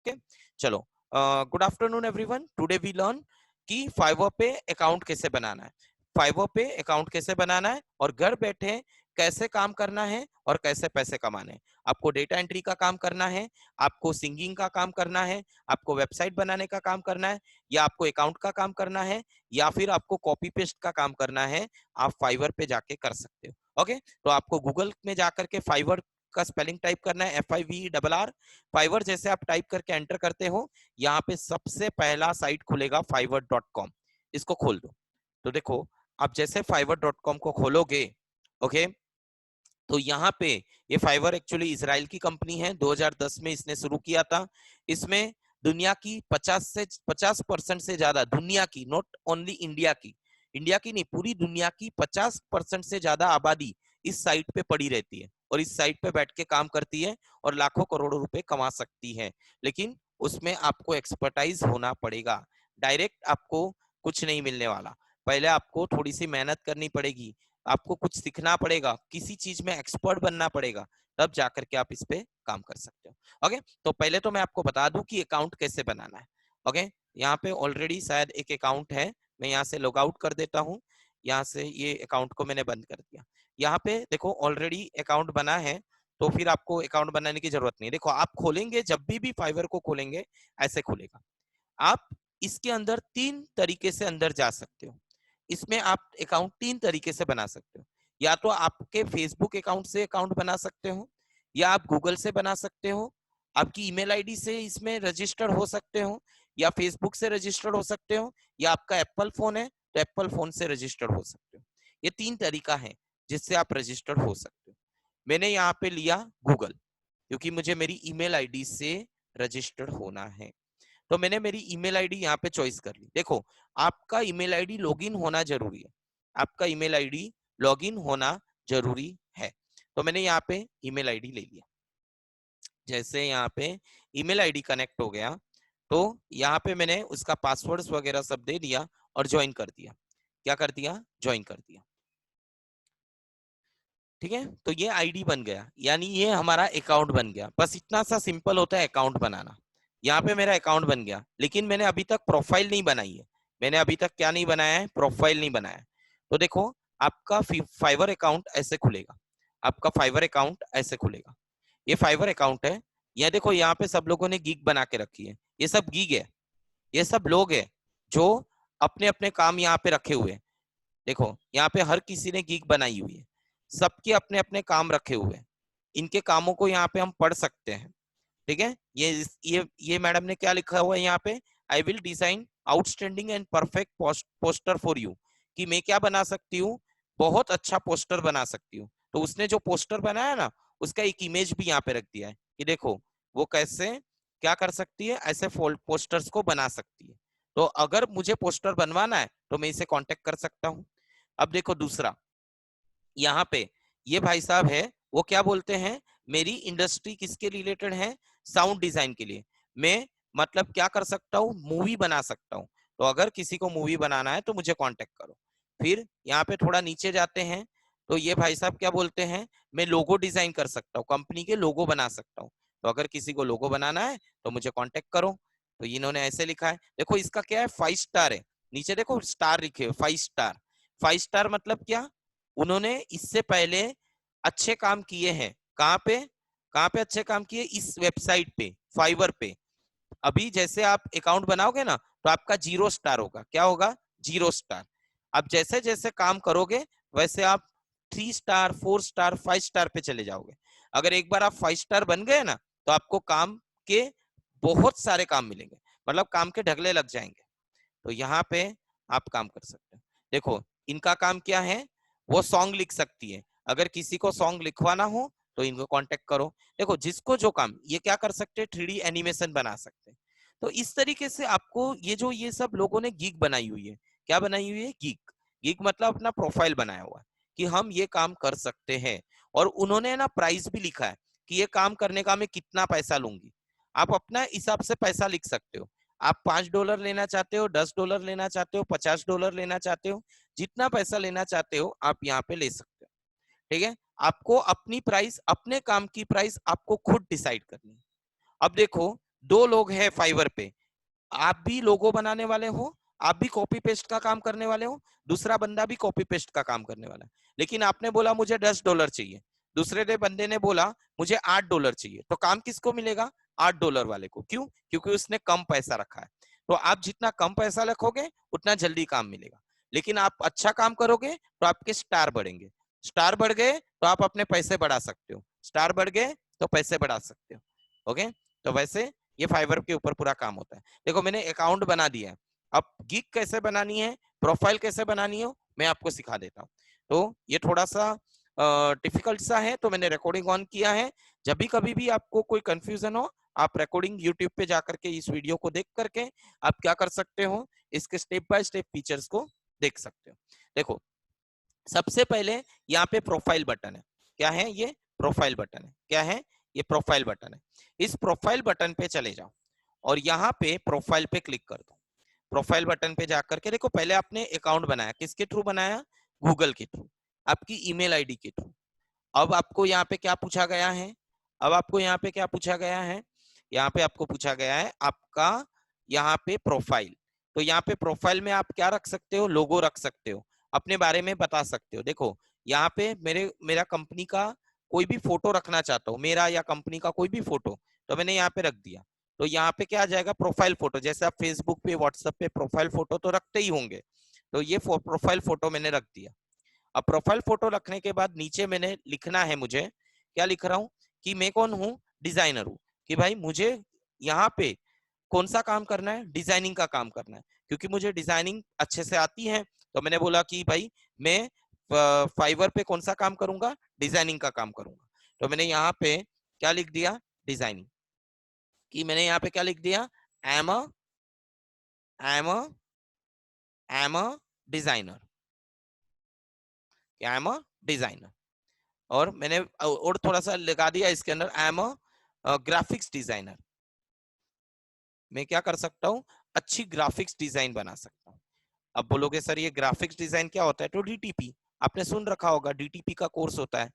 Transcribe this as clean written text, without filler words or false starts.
Okay चलो, good afternoon everyone. Today we learn कि Fiverr पे अकाउंट कैसे बनाना है, फाइवर पे अकाउंट कैसे बनाना है और घर बैठे कैसे काम करना है और कैसे पैसे कमाने हैं। आपको डेटा एंट्री का काम करना है, आपको सिंगिंग का काम करना है, आपको वेबसाइट बनाने का काम करना है, या आपको अकाउंट का काम करना है, या फिर आपको कॉपी पेस्ट का काम करना है, आप फाइवर पे जाके कर सकते हो। ओके, तो आपको गूगल में जाकर के फाइवर का स्पेलिंग टाइप करना है, FIVER। फाइवर जैसे आप टाइप करके एंटर करते हो, यहाँ पे सबसे पहला साइट खुलेगा fiverr.com। इसको खोल दो। तो देखो, आप जैसे fiverr.com को खोलोगे, ओके, तो यहाँ पे ये फाइवर एक्चुअली इजराइल की कंपनी है, 2010 में इसने शुरू किया था। इसमें दुनिया की 50% से ज्यादा, दुनिया की, नॉट ओनली इंडिया की नहीं, पूरी दुनिया की 50% से ज्यादा आबादी इस साइट पे पड़ी रहती है और इस साइट पे बैठ के काम करती है और लाखों करोड़ों रुपए कमा सकती है। लेकिन उसमें आपको एक्सपर्टाइज होना पड़ेगा, डायरेक्ट आपको कुछ नहीं मिलने वाला। पहले आपको थोड़ी सी मेहनत करनी पड़ेगी, आपको कुछ सीखना पड़ेगा, किसी चीज में एक्सपर्ट बनना पड़ेगा, तब जाकर के आप इस पे काम कर सकते हो। ओके, तो पहले तो मैं आपको बता दूं कि अकाउंट कैसे बनाना है। ओके, यहाँ पे ऑलरेडी शायद एक अकाउंट है, मैं यहाँ से लॉग आउट कर देता हूँ। यहाँ से ये अकाउंट को मैंने बंद कर दिया। यहाँ पे देखो ऑलरेडी अकाउंट बना है, तो फिर आपको अकाउंट बनाने की जरूरत नहीं। देखो, आप खोलेंगे, जब भी फाइवर को खोलेंगे ऐसे खुलेगा। आप इसके अंदर तीन तरीके से अंदर जा सकते हो। इसमें आप अकाउंट तीन तरीके से बना सकते हो। या तो आपके फेसबुक अकाउंट से अकाउंट बना सकते हो, या आप गूगल से बना सकते हो, आपकी ईमेल आईडी से इसमें रजिस्टर्ड हो सकते हो, या फेसबुक से रजिस्टर्ड हो सकते हो, या आपका एप्पल फोन है तो एप्पल फोन से रजिस्टर्ड हो सकते हो। ये तीन तरीका है जिससे आप रजिस्टर्ड हो सकते हो। मैंने यहाँ पे लिया गूगल, क्योंकि मुझे मेरी ईमेल आईडी से रजिस्टर्ड होना है, तो मैंने मेरी ईमेल आईडी यहाँ पे चॉइस कर ली। देखो, आपका ईमेल आईडी लॉगिन होना जरूरी है, आपका ईमेल आईडी लॉगिन होना जरूरी है। तो मैंने यहाँ पे ईमेल आईडी ले लिया। जैसे यहाँ पे ईमेल आईडी कनेक्ट हो गया, तो यहाँ पे मैंने उसका पासवर्ड्स वगैरह सब दे दिया और ज्वाइन कर दिया। क्या कर दिया? ज्वाइन कर दिया। ठीक है, तो ये आईडी बन गया, यानी ये हमारा अकाउंट बन गया। बस इतना सा सिंपल होता है अकाउंट बनाना। यहाँ पे मेरा अकाउंट बन गया, लेकिन मैंने अभी तक प्रोफाइल नहीं बनाई है। मैंने अभी तक क्या नहीं बनाया है? प्रोफाइल नहीं बनाया है। तो देखो, आपका फाइवर अकाउंट ऐसे खुलेगा, आपका फाइवर अकाउंट ऐसे खुलेगा। ये फाइवर अकाउंट है। ये देखो, यहाँ पे सब लोगों ने गीग बना के रखी है, ये सब गीग है, ये सब लोग है जो अपने अपने काम यहाँ पे रखे हुए हैं। देखो, यहाँ पे हर किसी ने गीग बनाई हुई है, सबके अपने अपने काम रखे हुए हैं। इनके कामों को यहाँ पे हम पढ़ सकते हैं। ठीक है, ये मैडम ने क्या लिखा हुआ है यहाँ पे? I will design outstanding and perfect poster for you, कि मैं क्या बना सकती हूँ? बहुत अच्छा पोस्टर बना सकती हूँ। तो उसने जो पोस्टर बनाया ना, उसका एक इमेज भी यहाँ पे रख दिया है कि देखो वो कैसे क्या कर सकती है, ऐसे पोस्टर्स को बना सकती है। तो अगर मुझे पोस्टर बनवाना है तो मैं इसे कांटेक्ट कर सकता हूँ। अब देखो दूसरा, यहाँ पे ये भाई साहब है, वो क्या बोलते हैं, मेरी इंडस्ट्री किसके रिलेटेड है? साउंड डिजाइन के लिए। मैं मतलब क्या कर सकता हूँ? मूवी बना सकता हूँ। तो अगर किसी को मूवी बनाना है तो मुझे कांटेक्ट करो। फिर यहाँ पे थोड़ा नीचे जाते हैं, तो ये भाई साहब क्या बोलते हैं, मैं लोगो डिजाइन कर सकता हूँ, कंपनी के लोगो बना सकता हूँ। तो अगर किसी को लोगो बनाना है तो मुझे कांटेक्ट करो। तो इन्होंने ऐसे लिखा है, देखो इसका क्या है, 5 स्टार है। नीचे देखो स्टार लिखे हुए, 5 स्टार। 5 स्टार मतलब क्या? उन्होंने इससे पहले अच्छे काम किए हैं। कहाँ पे अच्छे काम किए? इस वेबसाइट पे, फाइवर पे। अभी जैसे आप अकाउंट बनाओगे ना, तो आपका 0 स्टार होगा। क्या होगा? 0 स्टार। अब जैसे जैसे काम करोगे वैसे आप 3 स्टार, 4 स्टार, 5 स्टार पे चले जाओगे। अगर एक बार आप 5 स्टार बन गए ना, तो आपको काम के बहुत सारे काम मिलेंगे, मतलब काम के ढगले लग जाएंगे। तो यहाँ पे आप काम कर सकते हैं। देखो, इनका काम क्या है, वो सॉन्ग लिख सकती है। अगर किसी को सॉन्ग लिखवाना हो तो इनको कांटेक्ट करो। देखो, जिसको जो काम, ये क्या कर सकते हैं, 3D एनिमेशन बना सकते हैं। तो इस तरीके से आपको ये सब लोगों ने गीग बनाई हुई है। क्या बनाई हुई है? गीग। गीग मतलब अपना प्रोफाइल बनाया हुआ है कि हम ये काम कर सकते हैं। और उन्होंने ना प्राइस भी लिखा है कि ये काम करने का मैं कितना पैसा लूंगी। आप अपना हिसाब से पैसा लिख सकते हो। आप $5 लेना चाहते हो, $10 लेना चाहते हो, $50 लेना चाहते हो, जितना पैसा लेना चाहते हो आप यहाँ पे ले सकते हो। ठीक है, आपको अपनी प्राइस, अपने काम की प्राइस आपको खुद डिसाइड करनी है। अब देखो, 2 लोग हैं फाइवर पे, आप भी लोगो बनाने वाले हो, आप भी कॉपी पेस्ट का काम करने वाले हो, दूसरा बंदा भी कॉपी पेस्ट का काम करने वाला है, लेकिन आपने बोला मुझे $10 चाहिए, दूसरे बंदे ने बोला मुझे $8 चाहिए, तो काम किसको मिलेगा? $8 वाले को। क्यों? क्योंकि उसने कम पैसा रखा है। तो आप जितना कम पैसा रखोगे उतना जल्दी काम मिलेगा, लेकिन आप अच्छा काम करोगे तो आपके स्टार बढ़ेंगे, स्टार बढ़ गए तो आप अपने पैसे बढ़ा सकते हो, स्टार बढ़ गए तो पैसे बढ़ा सकते हो। ओके, तो वैसे ये फाइवर के ऊपर पूरा काम होता है। देखो मैंने अकाउंट बना दिया है, अब गिग कैसे बनानी है, प्रोफाइल कैसे बनानी हो, मैं आपको सिखा देता हूँ। तो ये थोड़ा सा डिफिकल्ट सा है, तो मैंने रिकॉर्डिंग ऑन किया है। जब भी कभी भी आपको कोई कंफ्यूजन हो, आप रिकॉर्डिंग यूट्यूब पे जाकर के इस वीडियो को देख करके आप क्या कर सकते हो, इसके स्टेप बाय स्टेप फीचर्स को देख सकते हो। देखो सबसे पहले यहाँ पे प्रोफाइल बटन है, क्या है ये? प्रोफाइल बटन है। क्या है ये? प्रोफाइल बटन है। इस प्रोफाइल बटन पे चले जाओ और यहाँ पे प्रोफाइल पे क्लिक कर दो। प्रोफाइल बटन पे जाकर के देखो, पहले आपने अकाउंट बनाया, किसके थ्रू बनाया? गूगल के थ्रू, आपकी ईमेल आईडी के थ्रू। अब आपको यहाँ पे क्या पूछा गया है? अब आपको यहाँ पे क्या पूछा गया है? यहाँ पे आपको पूछा गया है आपका यहाँ पे प्रोफाइल। तो यहाँ पे प्रोफाइल में आप क्या रख सकते हो? लोगो रख सकते हो, अपने बारे में बता सकते हो। देखो यहाँ पे मेरा कंपनी का कोई भी फोटो रखना चाहता हूँ, मेरा या कंपनी का कोई भी फोटो, तो मैंने यहाँ पे रख दिया। तो यहाँ पे क्या आ जाएगा? Profile photo. जैसे आप फेसबुक पे, व्हाट्सएप पे प्रोफाइल फोटो तो रखते ही होंगे, तो ये प्रोफाइल फोटो मैंने रख दिया। अब प्रोफाइल फोटो रखने के बाद नीचे मैंने लिखना है, मुझे क्या लिख रहा हूँ कि मैं कौन हूँ? डिजाइनर हूँ। कि भाई मुझे यहाँ पे कौन सा काम करना है? डिजाइनिंग का काम करना है, क्योंकि मुझे डिजाइनिंग अच्छे से आती है। तो मैंने बोला कि भाई मैं फाइवर पे कौन सा काम करूंगा? डिजाइनिंग का काम करूंगा। तो मैंने यहाँ पे क्या लिख दिया? डिजाइनिंग। कि मैंने यहाँ पे क्या लिख दिया? Am a am a am a designer. I am a designer. और मैंने और थोड़ा सा लगा दिया इसके अंदर, I am a graphics designer. मैं क्या कर सकता हूँ? अच्छी ग्राफिक्स डिजाइन बना सकता हूँ। अब बोलोगे सर ये ग्राफिक्स डिजाइन क्या होता है? तो डीटीपी आपने सुन रखा होगा, डीटीपी का कोर्स होता है।